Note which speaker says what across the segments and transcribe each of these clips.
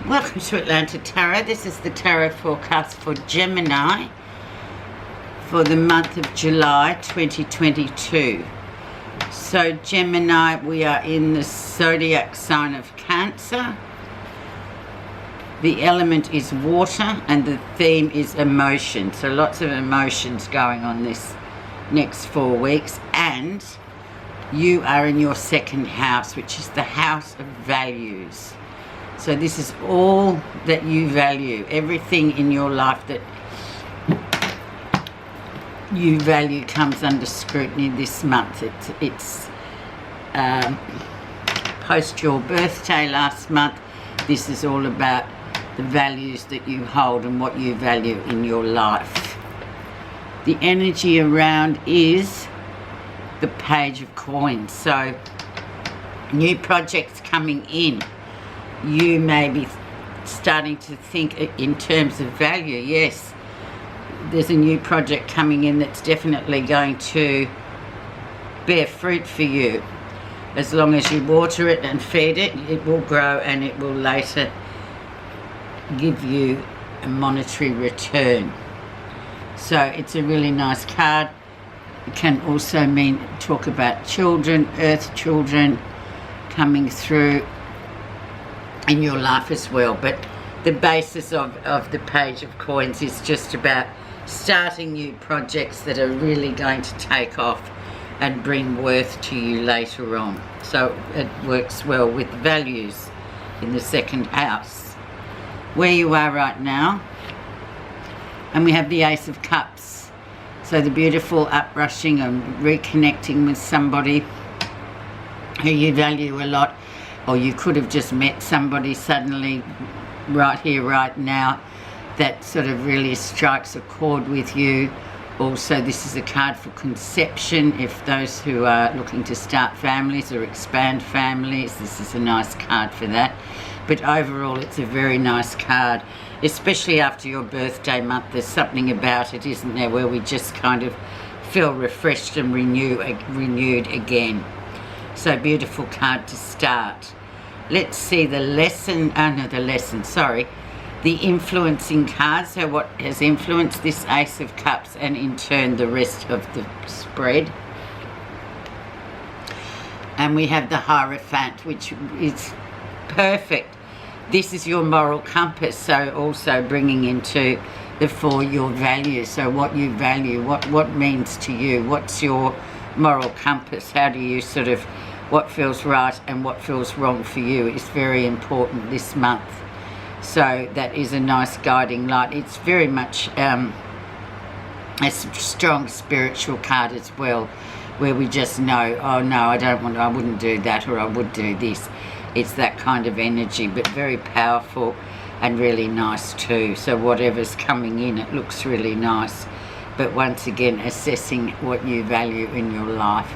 Speaker 1: Welcome to Untitled Tarot. This is the tarot forecast for Gemini for the month of July 2022. So Gemini, we are in the zodiac sign of Cancer. The element is water and the theme is emotion. So lots of emotions going on this next 4 weeks, and you are in your second house, which is the house of values. So this is all that you value, everything in your life that you value comes under scrutiny this month. It's post your birthday last month. This is all about the values that you hold and what you value in your life. The energy around is the Page of Coins. So new projects coming in. You may be starting to think in terms of value. Yes, there's a new project coming in that's definitely going to bear fruit for you. As long as you water it and feed it, it will grow and it will later give you a monetary return. So it's a really nice card. It can also mean talk about children, earth children coming through in your life as well. But the basis of the Page of Coins is just about starting new projects that are really going to take off and bring worth to you later on. So it works well with values in the second house where you are right now. And we have the Ace of Cups. So the beautiful uprushing and reconnecting with somebody who you value a lot, or you could have just met somebody suddenly right here, right now, that sort of really strikes a chord with you. Also, this is a card for conception. If those who are looking to start families or expand families, this is a nice card for that. But overall, it's a very nice card, especially after your birthday month. There's something about it, isn't there, where we just kind of feel refreshed and renewed again. So beautiful card to start. Let's see the lesson, the influencing card. So what has influenced this Ace of Cups and in turn the rest of the spread. And we have the Hierophant, which is perfect. This is your moral compass, so also bringing into the fore your values. So what you value, what means to you, what's your moral compass, how do you sort of, what feels right and what feels wrong for you is very important this month. So that is a nice guiding light. It's very much a strong spiritual card as well, where we just know, oh no, I wouldn't do that, or I would do this. It's that kind of energy, but very powerful and really nice too. So whatever's coming in, it looks really nice. But once again, assessing what you value in your life.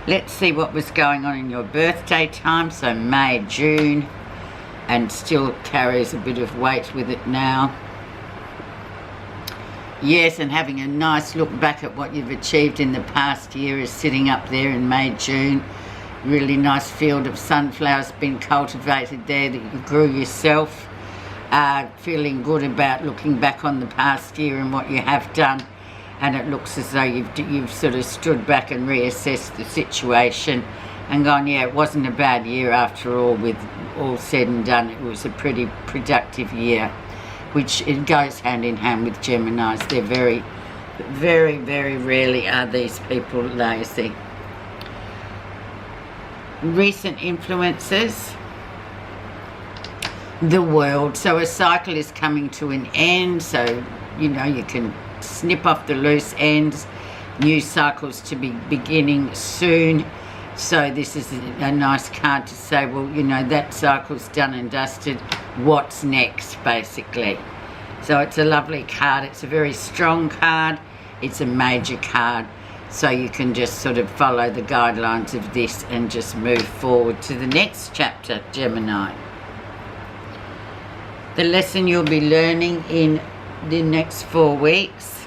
Speaker 1: Let's see what was going on in your birthday time. So May, June, and still carries a bit of weight with it now. Yes, and having a nice look back at what you've achieved in the past year is sitting up there in May, June. Really nice field of sunflowers been cultivated there that you grew yourself. Feeling good about looking back on the past year and what you have done. And it looks as though you've sort of stood back and reassessed the situation and gone, yeah, it wasn't a bad year after all. With all said and done, it was a pretty productive year, which it goes hand in hand with Geminis. They're very, very, very rarely are these people lazy. Recent influences, the World. So a cycle is coming to an end, so you know you can snip off the loose ends. New cycles to be beginning soon. So this is a nice card to say, well, you know, that cycle's done and dusted. What's next, basically? So it's a lovely card. It's a very strong card. It's a major card. So you can just sort of follow the guidelines of this and just move forward to the next chapter, Gemini. The lesson you'll be learning in the next 4 weeks.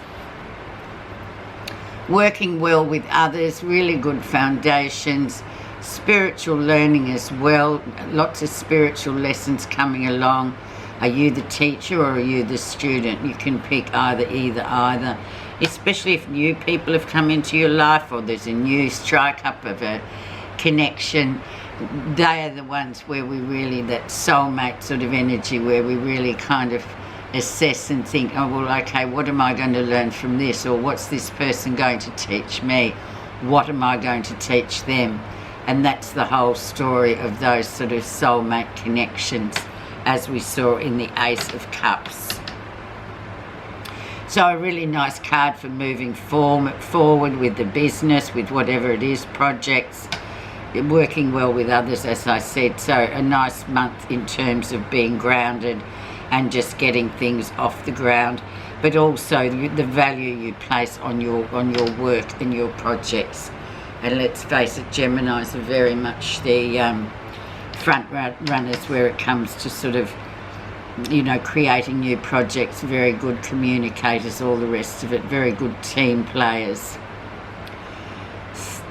Speaker 1: Working well with others, really good foundations, spiritual learning as well. Lots of spiritual lessons coming along. Are you the teacher or are you the student? You can pick either. Especially if new people have come into your life or there's a new strike up of a connection. They are the ones where we really, that soulmate sort of energy, where we really kind of assess and think, oh, well, okay, what am I going to learn from this? Or what's this person going to teach me? What am I going to teach them? And that's the whole story of those sort of soulmate connections, as we saw in the Ace of Cups. So a really nice card for moving forward with the business, with whatever it is, projects, working well with others, as I said. So a nice month in terms of being grounded and just getting things off the ground, but also the value you place on your work and your projects. And let's face it, Geminis are very much the front runners where it comes to sort of, you know, creating new projects. Very good communicators, all the rest of it, very good team players.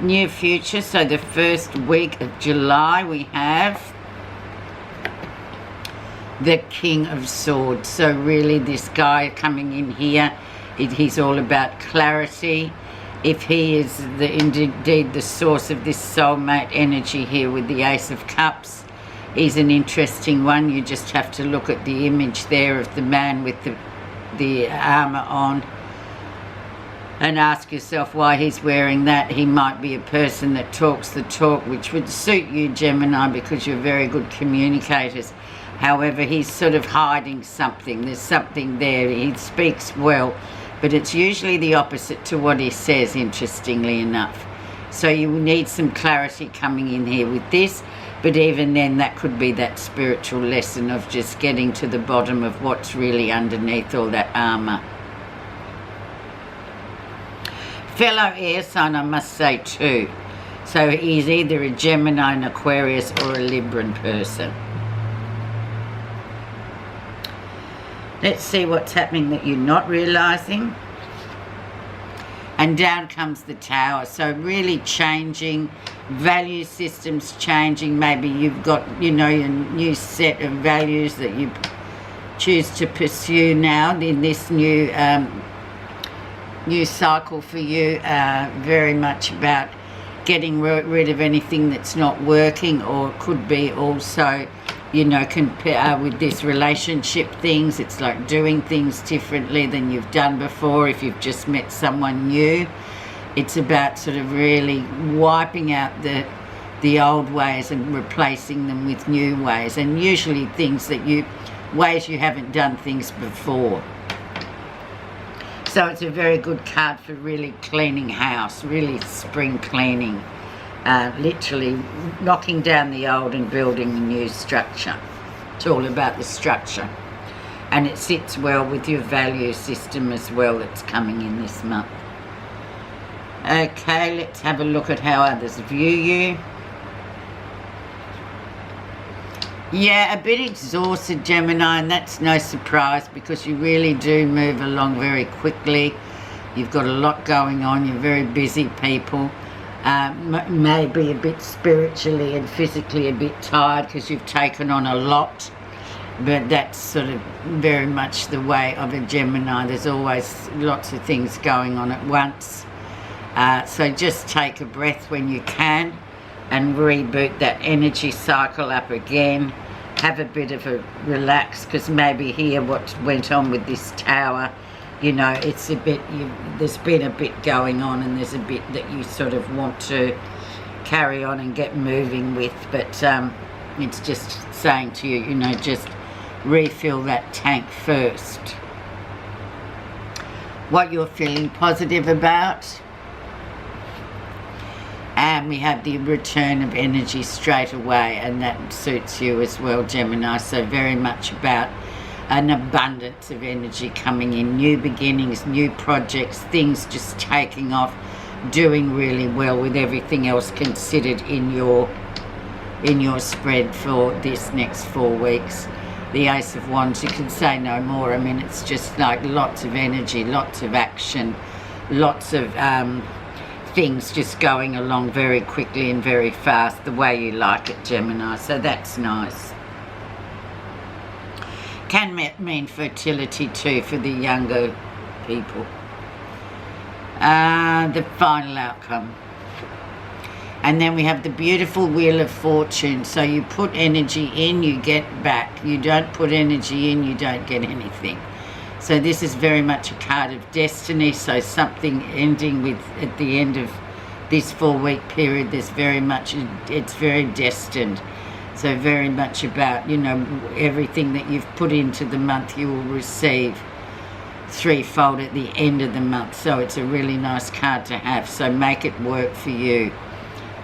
Speaker 1: Near future, so the first week of July, we have the King of Swords. So really this guy coming in here, he's all about clarity. If he is indeed the source of this soulmate energy here with the Ace of Cups, he's an interesting one. You just have to look at the image there of the man with the armour on and ask yourself why he's wearing that. He might be a person that talks the talk, which would suit you, Gemini, because you're very good communicators. However, he's sort of hiding something. There's something there. He speaks well, but it's usually the opposite to what he says, interestingly enough. So you need some clarity coming in here with this, but even then that could be that spiritual lesson of just getting to the bottom of what's really underneath all that armour. Fellow air sign, I must say too. So he's either a Gemini, an Aquarius or a Libran person. Let's see what's happening that you're not realising. And down comes the Tower. So really changing, value systems changing. Maybe you've got, you know, your new set of values that you choose to pursue now in this new cycle for you. Very much about getting rid of anything that's not working, or it could be also, you know, with this relationship things, it's like doing things differently than you've done before. If you've just met someone new, it's about sort of really wiping out the old ways and replacing them with new ways, and usually ways you haven't done things before. So it's a very good card for really cleaning house, really spring cleaning. Literally knocking down the old and building a new structure. It's all about the structure, and it sits well with your value system as well that's coming in this month. Okay, let's have a look at how others view you. Yeah, a bit exhausted, Gemini, and that's no surprise because you really do move along very quickly. You've got a lot going on. You're very busy people. Maybe a bit spiritually and physically a bit tired because you've taken on a lot, but that's sort of very much the way of a Gemini. There's always lots of things going on at once, so just take a breath when you can and reboot that energy cycle up again. Have a bit of a relax, because maybe here what went on with this Tower, you know, it's a bit, there's been a bit going on, and there's a bit that you sort of want to carry on and get moving with, but it's just saying to you, you know, just refill that tank first. What you're feeling positive about. And we have the return of energy straight away, and that suits you as well, Gemini. So very much about an abundance of energy coming in, new beginnings, new projects, things just taking off, doing really well with everything else considered in your spread for this next 4 weeks. The Ace of Wands, you can say no more. I mean, it's just like lots of energy, lots of action, lots of things just going along very quickly and very fast, the way you like it, Gemini. So that's nice. Can mean fertility too for the younger people. The final outcome. And then we have the beautiful Wheel of Fortune. So you put energy in, you get back. You don't put energy in, you don't get anything. So this is very much a card of destiny. So something ending with, at the end of this 4-week period, there's very much, it's very destined. So very much about, you know, everything that you've put into the month, you will receive threefold at the end of the month. So it's a really nice card to have. So make it work for you.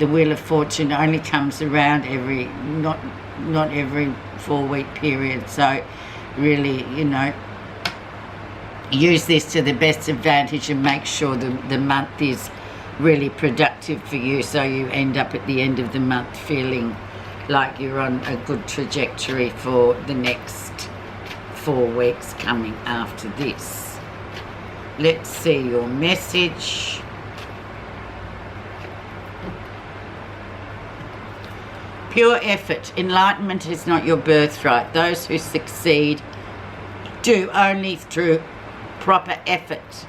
Speaker 1: The Wheel of Fortune only comes around every, not every 4-week period. So really, you know, use this to the best advantage and make sure the month is really productive for you, so you end up at the end of the month feeling like you're on a good trajectory for the next 4 weeks coming after this. Let's see your message. Pure effort. Enlightenment is not your birthright. Those who succeed do only through proper effort.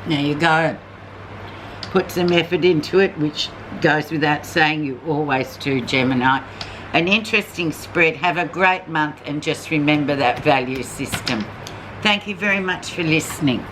Speaker 1: There you go. Put some effort into it, which goes without saying, you always do, Gemini. An interesting spread. Have a great month, and just remember that value system. Thank you very much for listening.